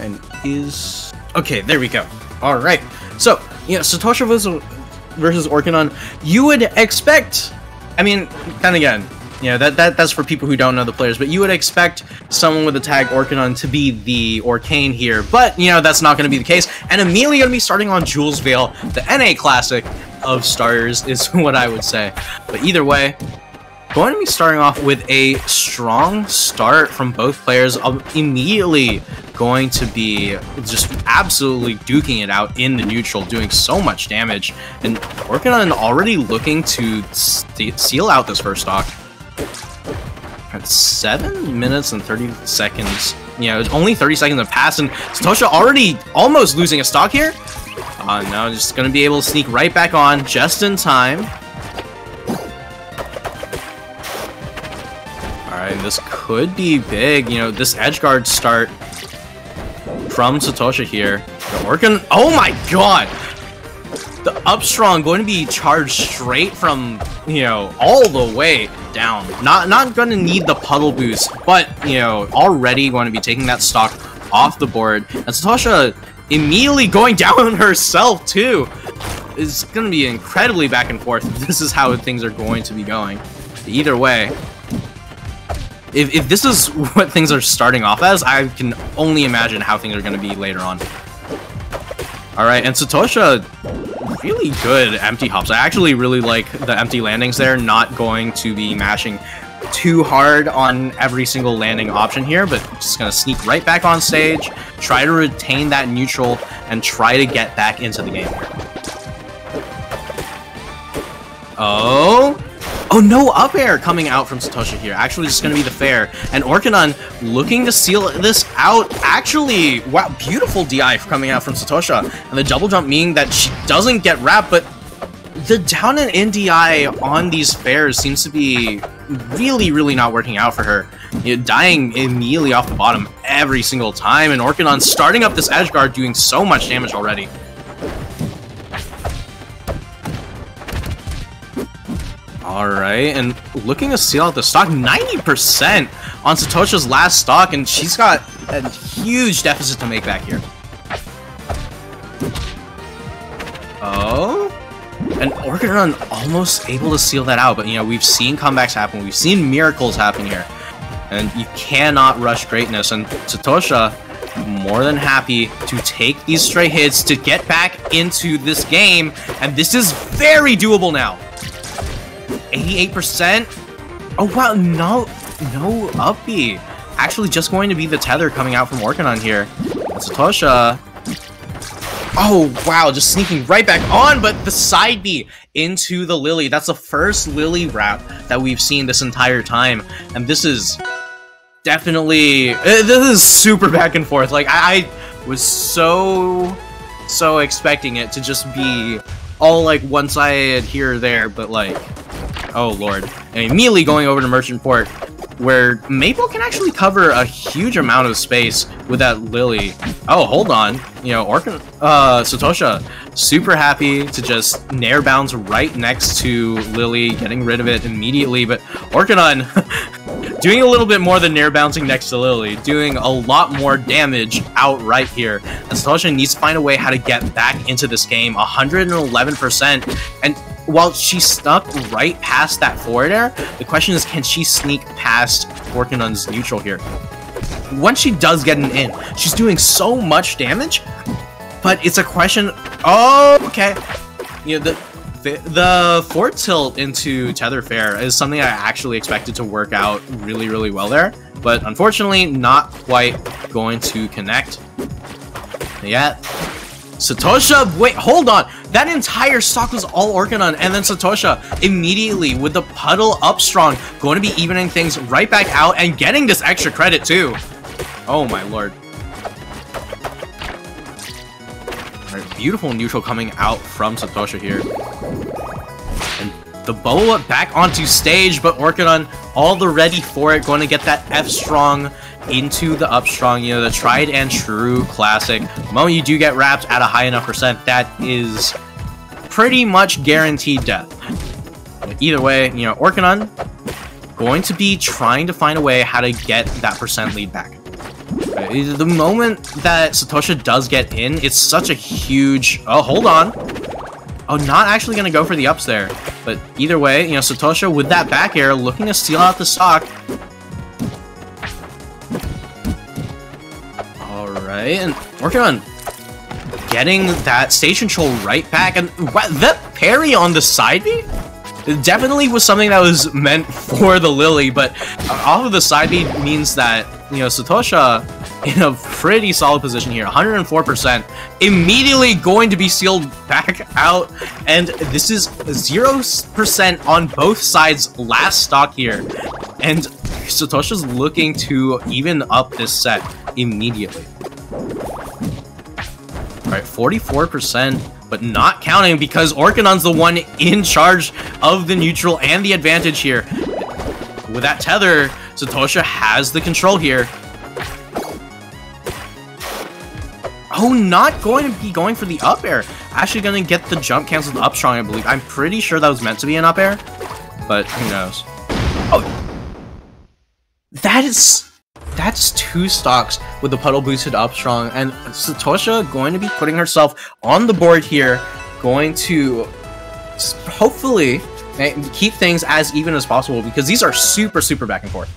And is... Okay, there we go. Alright. So, you know, Satosha versus Orkanone, you would expect... I mean, then again, you know, that's for people who don't know the players, but you would expect someone with the tag Orkanone to be the Orcane here, but, you know, that's not going to be the case, and immediately going to be starting on Jules Veil, the NA Classic of starters, is what I would say. But either way, going to be starting off with a strong start from both players, immediately going to be just absolutely duking it out in the neutral, doing so much damage, and Orkanone already looking to seal out this first stock. At 7 minutes and 30 seconds, you know, only 30 seconds have passed, and Satosha already almost losing a stock here. No, just going to be able to sneak right back on just in time. Alright, this could be big, you know, this edgeguard start from Satosha here. Orkanone, oh my god! The up strong going to be charged straight from, you know, all the way down. Not going to need the puddle boost, but, you know, already going to be taking that stock off the board. And Satosha immediately going down on herself, too. It's going to be incredibly back and forth. This is how things are going to be going. Either way, if this is what things are starting off as, I can only imagine how things are going to be later on. Alright, and Satosha, really good empty hops. I actually really like the empty landings there, not going to be mashing too hard on every single landing option here, but just gonna sneak right back on stage, try to retain that neutral, and try to get back into the game here. Oh, no up air coming out from Satosha here. Actually, just going to be the fair. And Orkanone looking to seal this out. Actually, wow, beautiful DI coming out from Satosha. And the double jump meaning that she doesn't get wrapped, but the down and in DI on these fairs seems to be really not working out for her. You know, dying immediately off the bottom every single time. And Orkanone starting up this edge guard, doing so much damage already. Alright, and looking to seal out the stock, 90% on Satosha's last stock, and she's got a huge deficit to make back here. Oh, and Orkanone almost able to seal that out, but you know, we've seen comebacks happen, we've seen miracles happen here, and you cannot rush greatness, and Satosha more than happy to take these stray hits to get back into this game, and this is very doable now. 88%. Oh wow, no up B. Actually, just going to be the tether coming out from Orkanone here. Satosha. Oh wow, just sneaking right back on, but the side B into the Lily. That's the first Lily wrap that we've seen this entire time, and this is definitely this is super back and forth. Like I was so expecting it to just be all like one-sided here or there, but like, oh lord. And immediately going over to Merchant Port, where Maypul can actually cover a huge amount of space with that Lily. Oh, hold on. You know, Satosha, super happy to just nair bounce right next to Lily, getting rid of it immediately, but Orkanone doing a little bit more than nair bouncing next to Lily, doing a lot more damage outright here. And Satosha needs to find a way how to get back into this game, 111%, and while she snuck right past that forward air, the question is, can she sneak past Orkanone's neutral here? Once she does get an in, she's doing so much damage, but it's a question. Oh, okay. You know, the forward tilt into tether fair is something I actually expected to work out really well there, but unfortunately not quite going to connect yet. Satosha, wait, hold on. That entire stock was all Orkanone, and then Satosha immediately with the puddle up strong, going to be evening things right back out and getting this extra credit too. Oh my lord. Alright, beautiful neutral coming out from Satosha here. And the boa back onto stage, but Orkanone all the ready for it, going to get that F strong into the up strong, you know, the tried and true classic. The moment you do get wrapped at a high enough percent, that is pretty much guaranteed death. But either way, you know, Orkanone going to be trying to find a way how to get that percent lead back. The moment that Satosha does get in, it's such a huge... Oh, hold on. Oh, not actually going to go for the ups there. But either way, you know, Satosha with that back air looking to steal out the stock. Alright, and Orcane getting that stage control right back. And that parry on the side B? It definitely was something that was meant for the Lily, but off of the side B means that, you know, Satosha in a pretty solid position here, 104%, immediately going to be sealed back out, and this is 0% on both sides last stock here, and Satosha's looking to even up this set immediately. Alright, 44%, but not counting because Orcanone's the one in charge of the neutral and the advantage here. With that tether, Satosha has the control here. Oh, not going to be going for the up air. Actually going to get the jump canceled up strong, I believe. I'm pretty sure that was meant to be an up air, but who knows. Oh, that's 2 stocks with the puddle boosted up strong, and Satosha going to be putting herself on the board here, going to hopefully keep things as even as possible because these are super back and forth.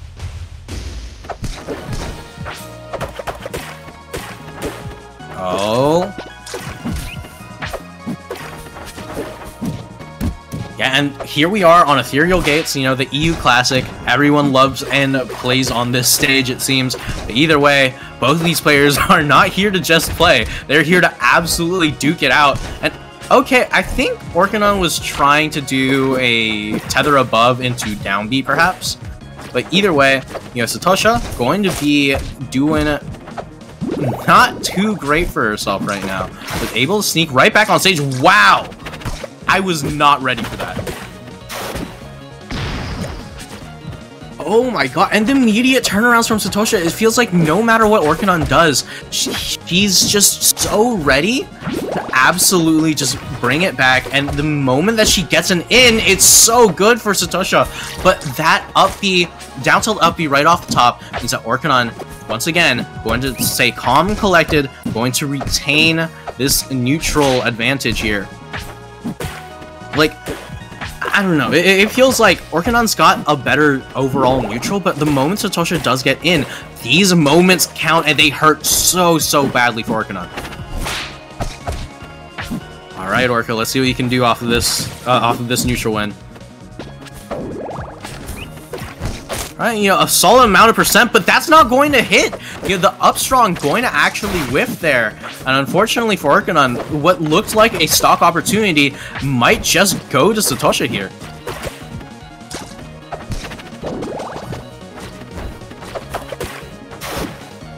Oh. Yeah, and here we are on Ethereal Gates, you know, the EU Classic. Everyone loves and plays on this stage, it seems. But either way, both of these players are not here to just play. They're here to absolutely duke it out. And, okay, I think Orcane was trying to do a tether above into down B, perhaps. But either way, you know, Satosha going to be doing not too great for herself right now. But able to sneak right back on stage. Wow! I was not ready for that. Oh my god, and the immediate turnarounds from Satosha, it feels like no matter what Orcane does, she's just so ready to absolutely just bring it back, and the moment that she gets an in, it's so good for Satosha. But that up B, down tilt up B right off the top, means that Orcane, once again, going to stay calm and collected, going to retain this neutral advantage here. Like, I don't know, it feels like Orcane's got a better overall neutral, but the moment Satosha does get in, these moments count and they hurt so badly for Orcane. Alright, Orca, let's see what you can do off of this neutral win. Alright, you know, a solid amount of percent, but that's not going to hit. You know, the up strong going to actually whiff there. And unfortunately for Orcane, what looked like a stock opportunity might just go to Satosha here.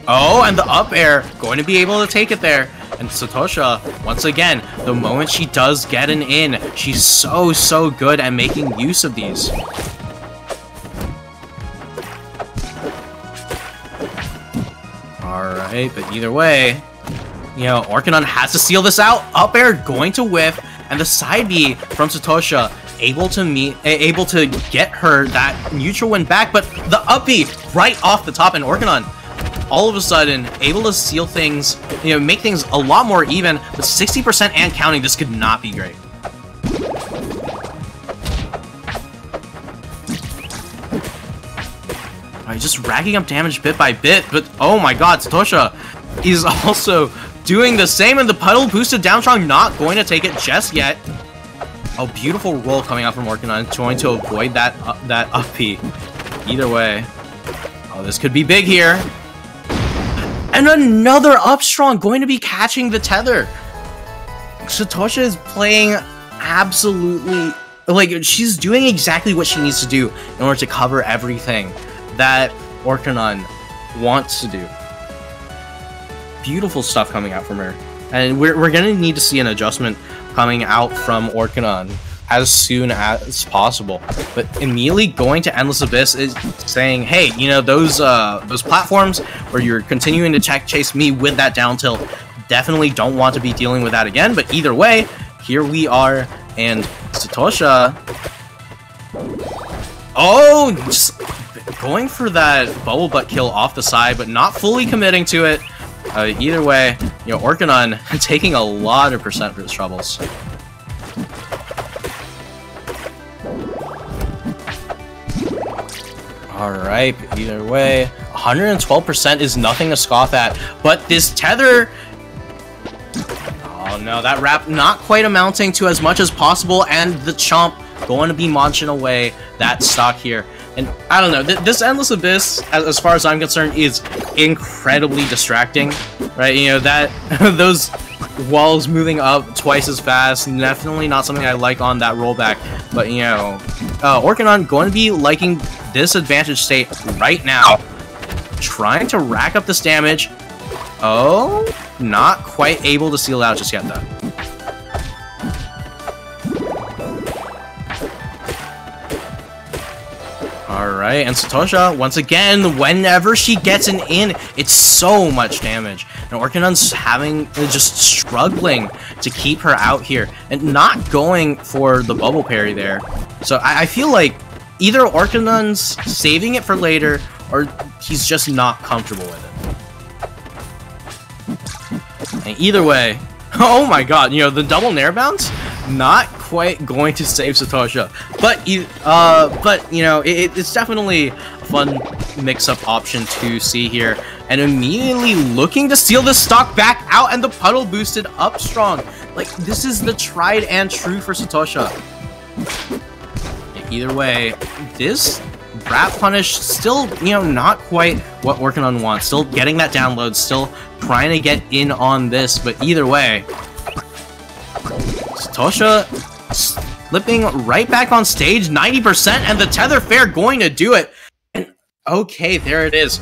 Oh, and the up air going to be able to take it there. And Satosha, once again, the moment she does get an in, she's so good at making use of these. Alright, but either way, you know, Orcane has to seal this out. Up air going to whiff, and the side B from Satosha able to get her that neutral win back, but the up B right off the top, and Orcane all of a sudden able to seal things, you know, make things a lot more even, but 60% and counting, this could not be great. Alright, just racking up damage bit by bit, but oh my god, Satosha is also doing the same, and the puddle boosted down strong not going to take it just yet. Oh, beautiful roll coming out from Orcane, trying to avoid that up P. Either way, oh, this could be big here. And another up strong going to be catching the tether. Satosha is playing absolutely, like, she's doing exactly what she needs to do in order to cover everything that Orcane wants to do. Beautiful stuff coming out from her. And we're gonna need to see an adjustment coming out from Orcane as soon as possible. But immediately going to Endless Abyss is saying, hey, you know, those platforms where you're continuing to chase me with that down tilt, definitely don't want to be dealing with that again. But either way, here we are, and Satosha... Oh, just going for that bubble butt kill off the side, but not fully committing to it. Either way, you know, Orkanone taking a lot of percent for his troubles. Alright, either way, 112% is nothing to scoff at, but this tether... Oh no, that wrap not quite amounting to as much as possible, and the chomp going to be munching away that stock here. And I don't know, this Endless Abyss, as far as I'm concerned, is incredibly distracting, right? You know, that those walls moving up twice as fast, definitely not something I like on that rollback. But, you know, Orkanone going to be liking this advantage state right now. Trying to rack up this damage. Oh, not quite able to seal out just yet, though. Alright, and Satosha, once again, whenever she gets an in, it's so much damage. And Orkanone's just struggling to keep her out here, and not going for the bubble parry there. So I feel like either Orkanone's saving it for later, or he's just not comfortable with it. And either way, oh my god, you know, the double nair bounce, not quite going to save Satosha, but you know, it's definitely a fun mix-up option to see here, and immediately looking to steal the stock back out, and the puddle boosted up strong. Like, this is the tried and true for Satosha. Either way, this wrap punish still, you know, not quite what Orkanone wants. Still getting that download, still trying to get in on this, but either way, Satosha slipping right back on stage, 90%, and the tether fair going to do it. And okay, there it is.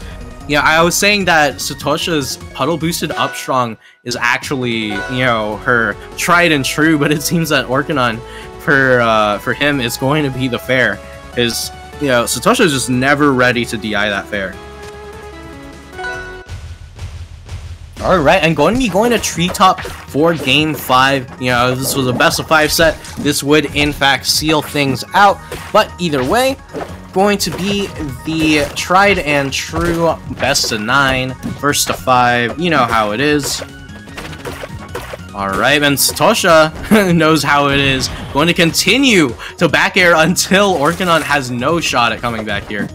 Yeah, I was saying that Satosha's puddle boosted up strong is actually, you know, her tried and true, but it seems that Orkanone, for him, is going to be the fair. Is, you know, Satosha is just never ready to DI that fair. Alright, and going to Treetop for Game 5. You know, this was a best of 5 set. This would, in fact, seal things out. But either way, going to be the tried and true best of 9, first to 5. You know how it is. Alright, and Satosha knows how it is. Going to continue to back air until Orkanone has no shot at coming back here.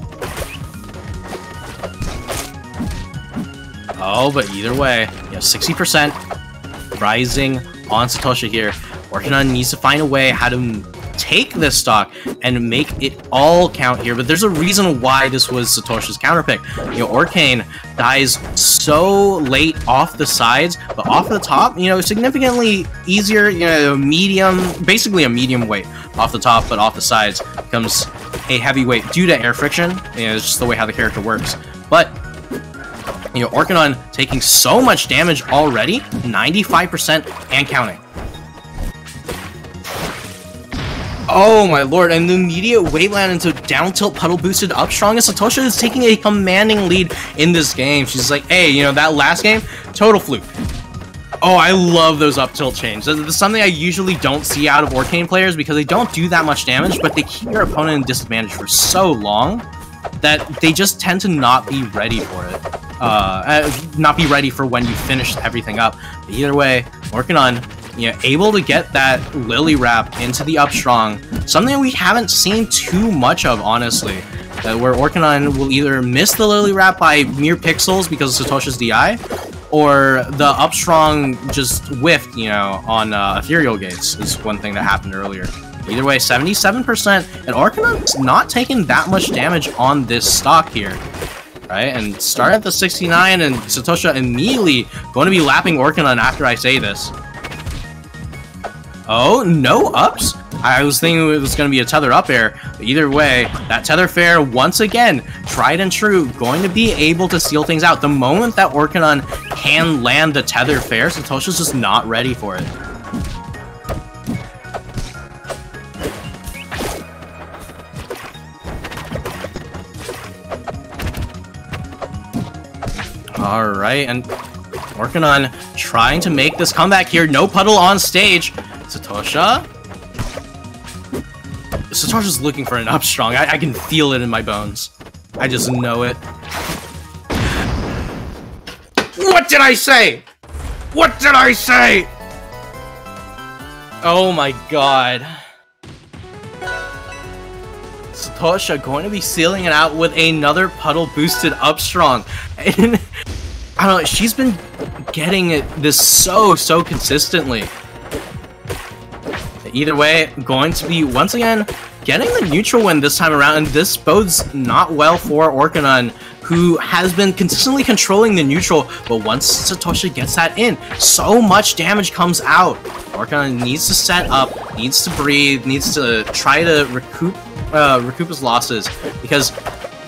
Oh, but either way, you have 60% rising on Satosha here. Orkanone needs to find a way how to take this stock and make it all count here, but there's a reason why this was Satosha's counter pick. You know, Orcane dies so late off the sides, but off the top, you know, significantly easier, you know, medium, basically a medium weight off the top, but off the sides becomes a heavyweight due to air friction. You know, it's just the way how the character works. But you know, Orkanone taking so much damage already, 95% and counting. Oh my lord, and the immediate weight land into down tilt puddle boosted up strong, and Satosha is taking a commanding lead in this game. She's like, hey, you know, that last game, total fluke. Oh, I love those up tilt chains. That's something I usually don't see out of Orcane players because they don't do that much damage, but they keep your opponent in disadvantage for so long that they just tend to not be ready for it. Not be ready for when you finish everything up. But either way, Orkanone, you know, able to get that Lily Wrap into the up strong, something we haven't seen too much of, honestly. Where Orkanone will either miss the Lily Wrap by mere pixels because of Satosha's DI, or the up strong just whiffed, you know, on Ethereal Gates is one thing that happened earlier. Either way, 77%, and Orkanone's not taking that much damage on this stock here. Right, and start at the 69, and Satosha immediately going to be lapping Orkanone after I say this. Oh, no ups? I was thinking it was going to be a tether up air, but either way, that tether fair, once again, tried and true, going to be able to seal things out. The moment that Orkanone can land the tether fair, Satosha's just not ready for it. Alright, and Orkanone trying to make this comeback here. No puddle on stage. Satosha Satosha's looking for an up strong. I can feel it in my bones. I just know it. What did I say? What did I say? Oh my god. Satosha going to be sealing it out with another puddle boosted up strong. And I don't know, she's been getting this so consistently. Either way, going to be once again getting the neutral win this time around, and this bodes not well for Orkanone, who has been consistently controlling the neutral, but once Satosha gets that in, so much damage comes out. Orkanone needs to set up, needs to breathe, needs to try to recoup his losses, because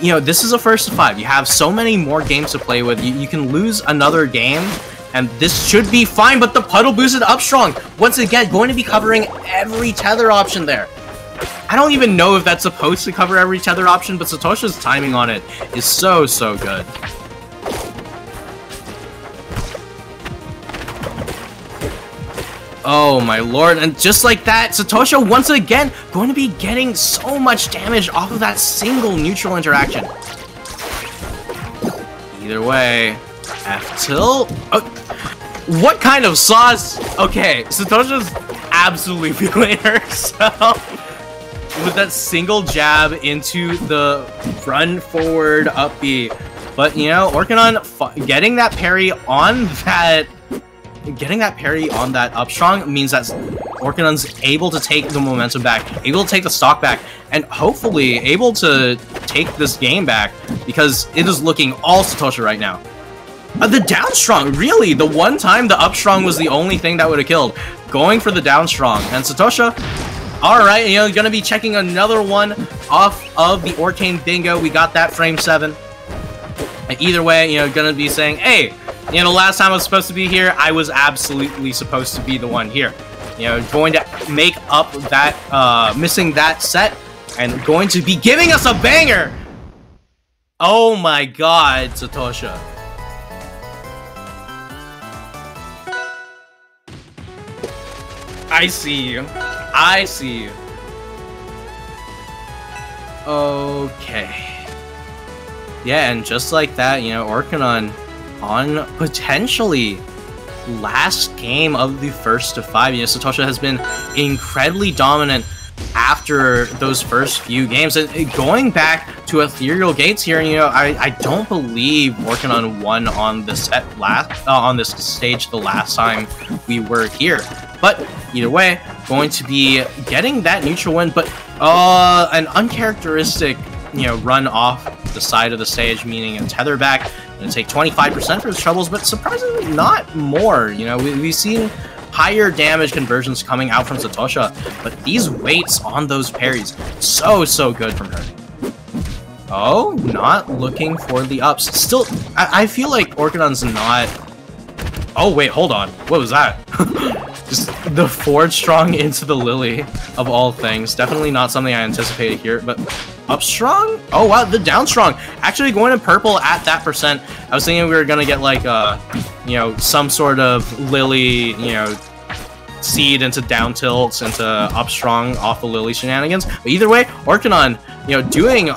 you know, this is a first to 5. You have so many more games to play with. You can lose another game, and this should be fine, but the puddle boosted up strong, once again, going to be covering every tether option there. I don't even know if that's supposed to cover every tether option, but Satosha's timing on it is so good. Oh my lord, and just like that, Satosha once again going to be getting so much damage off of that single neutral interaction. Either way, F-tilt. Oh, what kind of sauce? Okay, Satosha's absolutely feeling herself with that single jab into the run forward up B. But you know, Orkanone getting that parry on that. Getting that parry on that up strong means that Orkanone's able to take the momentum back, able to take the stock back, and hopefully able to take this game back, because it is looking all Satosha right now. The down strong, really, the one time the up strong was the only thing that would have killed. Going for the down strong, and Satosha, alright, you know, gonna be checking another one off of the Orcane bingo. We got that frame 7. And either way, you know, gonna be saying, hey, you know, last time I was supposed to be here, I was absolutely supposed to be the one here. You know, going to make up that, missing that set, and going to be giving us a banger! Oh my god, Satosha. I see you. I see you. Okay. Yeah, and just like that, you know, Orkanone on potentially last game of the first to 5. You know, Satosha has been incredibly dominant after those first few games. And going back to Ethereal Gates here, you know, I don't believe Orkanone won on this on this stage the last time we were here. But either way, going to be getting that neutral win, but an uncharacteristic, you know, run off the side of the stage, meaning a tether back. Gonna take 25% for his troubles, but surprisingly not more. You know, we've seen higher damage conversions coming out from Satosha, but these weights on those parries, so good from her. Oh, not looking for the ups. Still, I feel like Orkanone's not... Oh wait, hold on. What was that? Just the forward strong into the Lily, of all things. Definitely not something I anticipated here, but up strong? Oh wow, the down strong. Actually going to purple at that percent. I was thinking we were gonna get like you know, some sort of Lily, you know, seed into down tilts, into up strong off the Lily shenanigans. But either way, Orkanone, you know, doing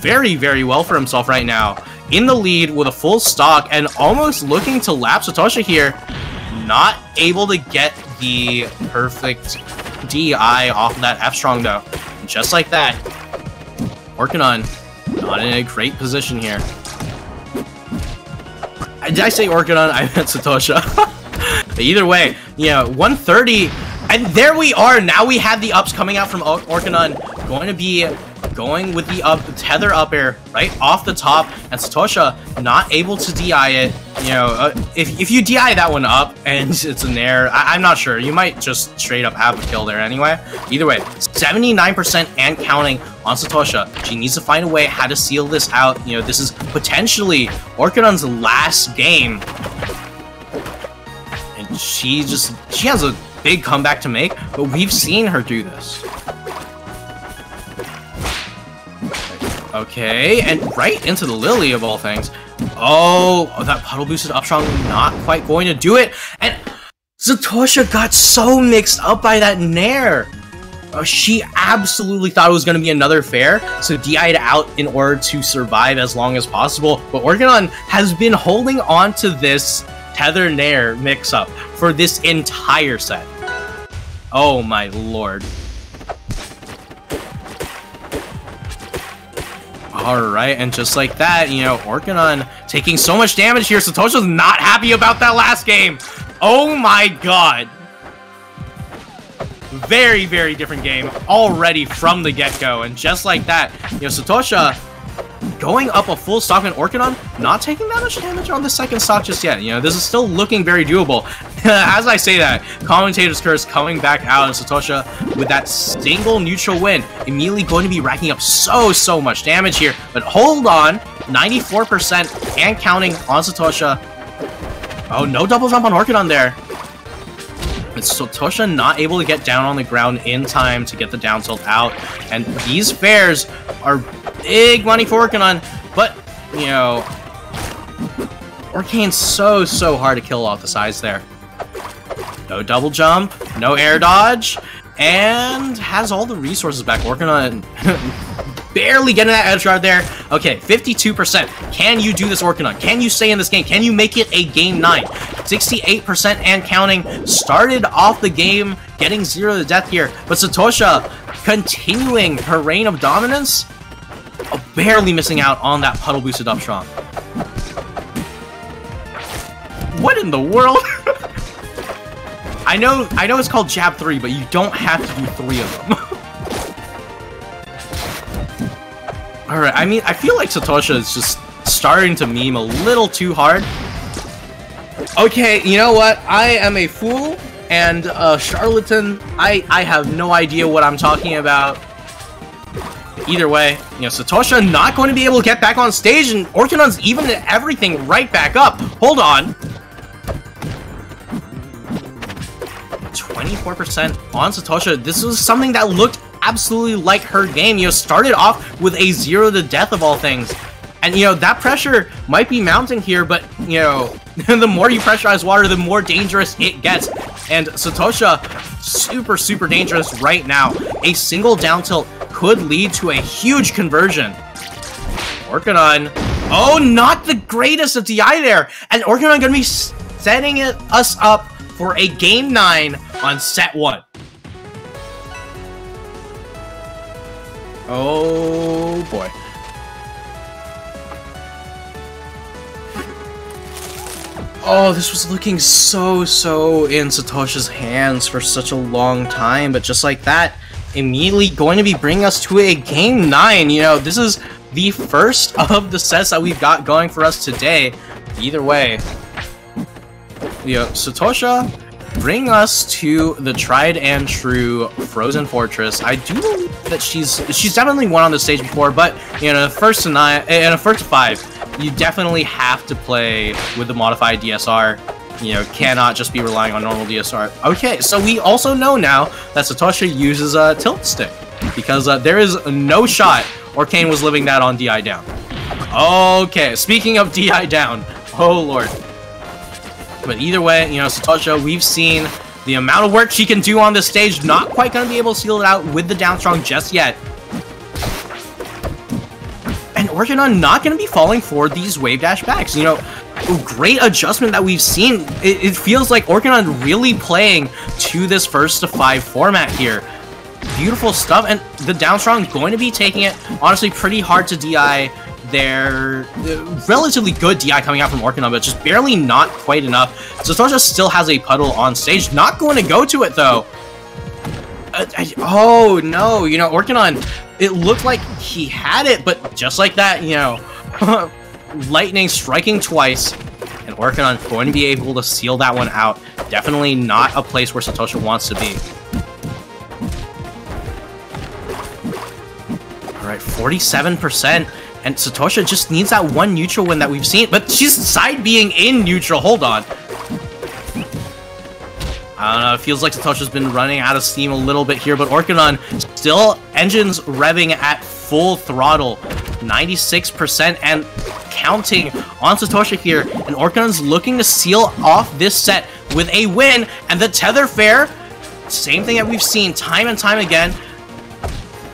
very well for himself right now. In the lead with a full stock and almost looking to lap Satosha here. Not able to get the perfect DI off of that F strong though. And just like that, Orkanone not in a great position here. Did I say Orkanone? I meant Satosha. But either way, you know, 130, and there we are. Now we have the ups coming out from Orkanone. Going to be going with the tether up air right off the top, and Satosha not able to DI it. You know, if you DI that one up and it's an air, I'm not sure. You might just straight up have a kill there anyway. Either way, 79% and counting on Satosha. She needs to find a way how to seal this out. You know, this is potentially Orkanone's last game, and she has a big comeback to make. But we've seen her do this. Okay, and right into the Lily of all things. Oh, that puddle boosted up strong, not quite going to do it. And Satosha got so mixed up by that nair. She absolutely thought it was going to be another fair, so DI'd out in order to survive as long as possible. But Orkanone has been holding on to this Tether Nair mix-up for this entire set. Oh my lord. Alright, and just like that, you know, Orkanone taking so much damage here. Satosha's not happy about that last game. Oh my god. Very, very different game already from the get-go. And just like that, you know, Satosha going up a full stock, and Orkanone not taking that much damage on the second stock just yet. You know, this is still looking very doable. As I say that, Commentator's Curse coming back out, and Satosha with that single neutral win, immediately going to be racking up so much damage here. But hold on, 94% and counting on Satosha. Oh, no double jump on Orkanone there. It's Satosha not able to get down on the ground in time to get the down tilt out. And these fairs are big money for Orkanone, but, you know, Orcane's so hard to kill off the sides there. No double jump, no air dodge, and has all the resources back. Orkanone barely getting that edge guard there. Okay, 52%. Can you do this, Orkanone? Can you stay in this game? Can you make it a game 9? 68% and counting. Started off the game getting 0 to death here, but Satosha continuing her reign of dominance. Oh, barely missing out on that puddle boosted up strong. What in the world? I know it's called jab 3, but you don't have to do 3 of them. Alright, I mean, I feel like Satosha is just starting to meme a little too hard. Okay, you know what? I am a fool and a charlatan. I have no idea what I'm talking about. Either way, you know, Satosha not going to be able to get back on stage, and Orkanone's evening everything right back up. Hold on. 24% on Satosha. This was something that looked absolutely like her game. You know, started off with a 0 to death of all things. And, you know, that pressure might be mounting here, but, you know, the more you pressurize water, the more dangerous it gets. And Satosha, super dangerous right now. A single down tilt could lead to a huge conversion. Orkanone. Oh, not the greatest of DI there. And Orkanone gonna be setting us up for a game 9 on set 1. Oh boy. Oh, this was looking so in Satosha's hands for such a long time, but just like that, immediately going to be bringing us to a game 9. You know, this is the first of the sets that we've got going for us today. Either way, you know, Satosha bring us to the tried and true Frozen Fortress. I do believe that she's definitely won on the stage before, but you know, in a first 5, you definitely have to play with the modified DSR. You know, cannot just be relying on normal DSR. Okay, so we also know now that Satosha uses a tilt stick, because there is no shot Orcane was living that on DI down. Okay, speaking of DI down, oh lord. But either way, you know, Satosha, we've seen the amount of work she can do on this stage. Not quite going to be able to seal it out with the down strong just yet. And Orkanone not going to be falling for these wave dash backs. You know, great adjustment that we've seen. It feels like Orkanone really playing to this first to 5 format here. Beautiful stuff, and the down strong going to be taking it. Honestly, pretty hard to DI. They're relatively good DI coming out from Orkanone, but just barely not quite enough. Satosha still has a puddle on stage. Not going to go to it, though. Oh, no. You know, Orkanone, it looked like he had it, but just like that, you know, lightning striking twice, and Orkanone going to be able to seal that one out. Definitely not a place where Satosha wants to be. All right, 47%. And Satosha just needs that one neutral win that we've seen, but she's side being in neutral. Hold on. I don't know, it feels like Satosha's been running out of steam a little bit here, but Orkanone still engines revving at full throttle. 96% and counting on Satosha here, and Orkanone's looking to seal off this set with a win, and the Tether Fair, same thing that we've seen time and time again.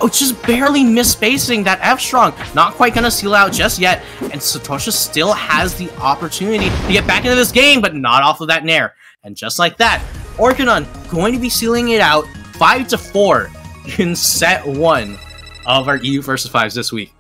Oh, just barely misspacing that F-Strong. Not quite gonna seal out just yet. And Satosha still has the opportunity to get back into this game, but not off of that Nair. And just like that, Orkanone going to be sealing it out 5-4 in set 1 of our EU versus 5s this week.